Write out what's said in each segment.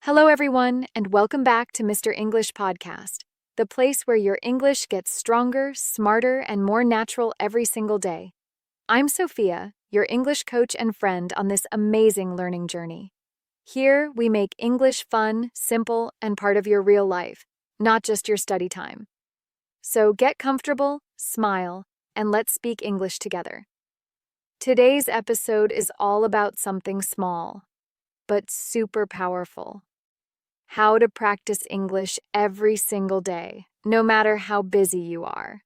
Hello, everyone, and welcome back to Mr. English Podcast, the place where your English gets stronger, smarter, and more natural every single day. I'm Sophia, your English coach and friend on this amazing learning journey. Here, we make English fun, simple, and part of your real life, not just your study time. So get comfortable, smile, and let's speak English together. Today's episode is all about something small, but super powerful. How to practice English every single day, no matter how busy you are.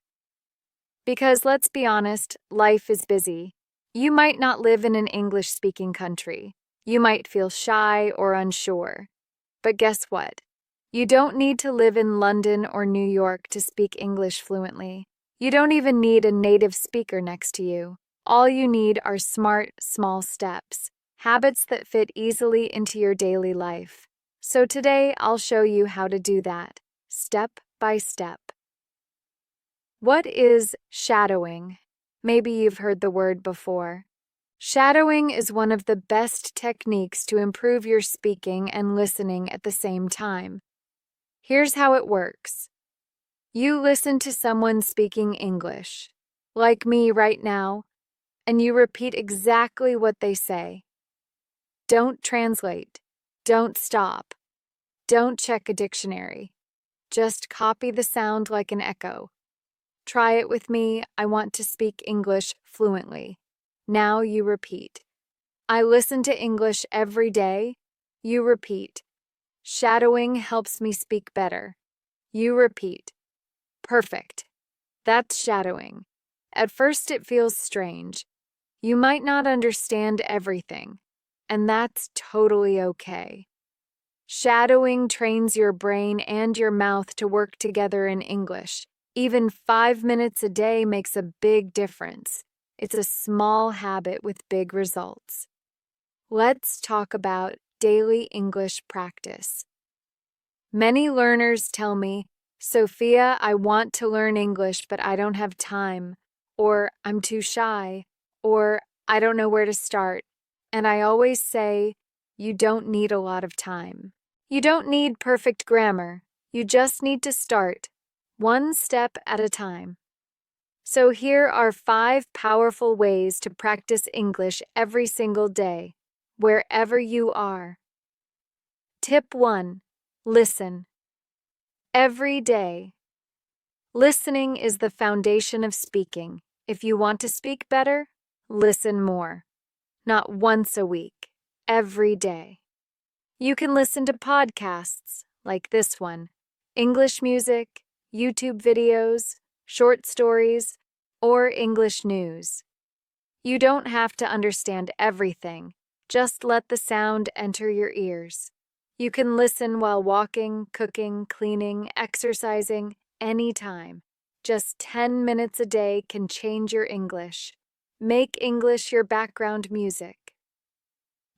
Because let's be honest, life is busy. You might not live in an English-speaking country. You might feel shy or unsure. But guess what? You don't need to live in London or New York to speak English fluently. You don't even need a native speaker next to you. All you need are smart, small steps, habits that fit easily into your daily life. So today, I'll show you how to do that, step by step. What is shadowing? Maybe you've heard the word before. Shadowing is one of the best techniques to improve your speaking and listening at the same time. Here's how it works. You listen to someone speaking English, like me right now, and you repeat exactly what they say. Don't translate. Don't stop. Don't check a dictionary. Just copy the sound like an echo. Try it with me. I want to speak English fluently. Now you repeat. I listen to English every day. You repeat. Shadowing helps me speak better. You repeat. Perfect. That's shadowing. At first it feels strange. You might not understand everything, and that's totally okay. Shadowing trains your brain and your mouth to work together in English. Even 5 minutes a day makes a big difference. It's a small habit with big results. Let's talk about daily English practice. Many learners tell me, Sophia, I want to learn English, but I don't have time, or I'm too shy, or I don't know where to start. And I always say, you don't need a lot of time. You don't need perfect grammar. You just need to start, one step at a time. So here are 5 powerful ways to practice English every single day, wherever you are. Tip 1. Listen. Every day. Listening is the foundation of speaking. If you want to speak better, listen more. Not once a week, every day. You can listen to podcasts like this one, English music, YouTube videos, short stories, or English news. You don't have to understand everything. Just let the sound enter your ears. You can listen while walking, cooking, cleaning, exercising, anytime. Just 10 minutes a day can change your English. Make English your background music.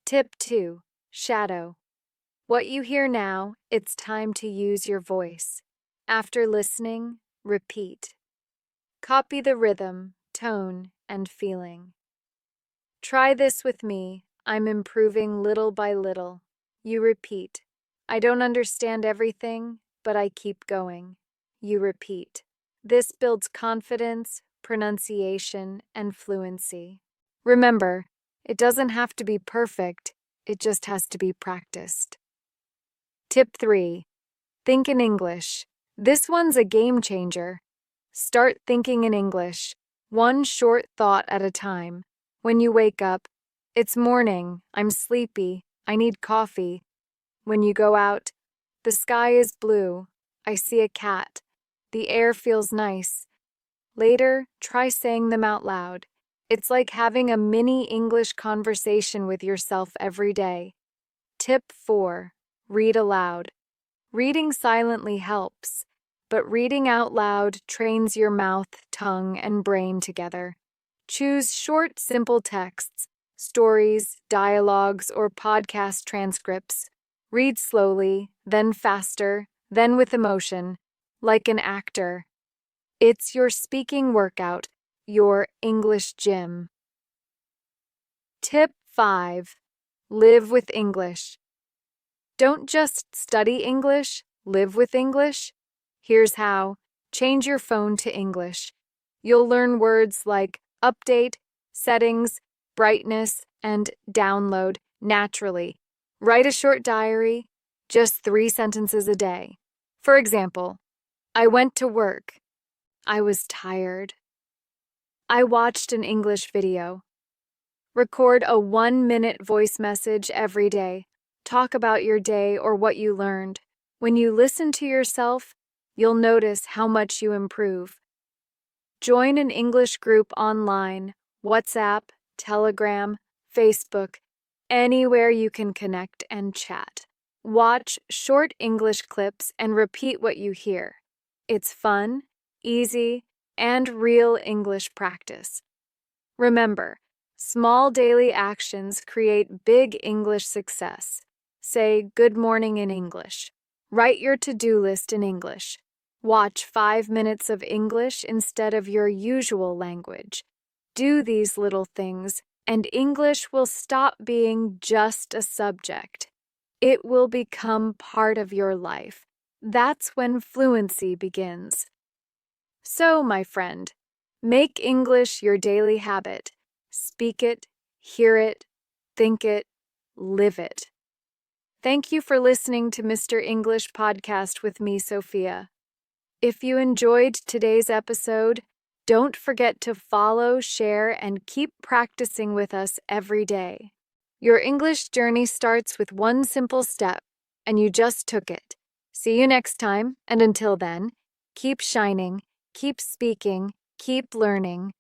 Tip 2. Shadow. What you hear now, it's time to use your voice. After listening, repeat. Copy the rhythm, tone, and feeling. Try this with me. I'm improving little by little. You repeat. I don't understand everything, but I keep going. You repeat. This builds confidence, pronunciation, and fluency. Remember, it doesn't have to be perfect, it just has to be practiced. Tip 3. Think in English. This one's a game changer. Start thinking in English, one short thought at a time. When you wake up, it's morning, I'm sleepy, I need coffee. When you go out, the sky is blue, I see a cat, the air feels nice. Later, try saying them out loud. It's like having a mini English conversation with yourself every day. Tip 4. Read aloud. Reading silently helps, but reading out loud trains your mouth, tongue, and brain together. Choose short, simple texts, stories, dialogues, or podcast transcripts. Read slowly, then faster, then with emotion, like an actor. It's your speaking workout, your English gym. Tip 5. Live with English. Don't just study English, live with English. Here's how. Change your phone to English. You'll learn words like update, settings, brightness, and download naturally. Write a short diary, just 3 sentences a day. For example, I went to work. I was tired. I watched an English video. Record a 1-minute voice message every day. Talk about your day or what you learned. When you listen to yourself, you'll notice how much you improve. Join an English group online, WhatsApp, Telegram, Facebook, anywhere you can connect and chat. Watch short English clips and repeat what you hear. It's fun, easy, and real English practice. Remember, small daily actions create big English success. Say good morning in English. Write your to-do list in English. Watch 5 minutes of English instead of your usual language. Do these little things, and English will stop being just a subject. It will become part of your life. That's when fluency begins. So, my friend, make English your daily habit. Speak it, hear it, think it, live it. Thank you for listening to Mr. English Podcast with me, Sophia. If you enjoyed today's episode, don't forget to follow, share, and keep practicing with us every day. Your English journey starts with one simple step, and you just took it. See you next time, and until then, keep shining, keep speaking, keep learning,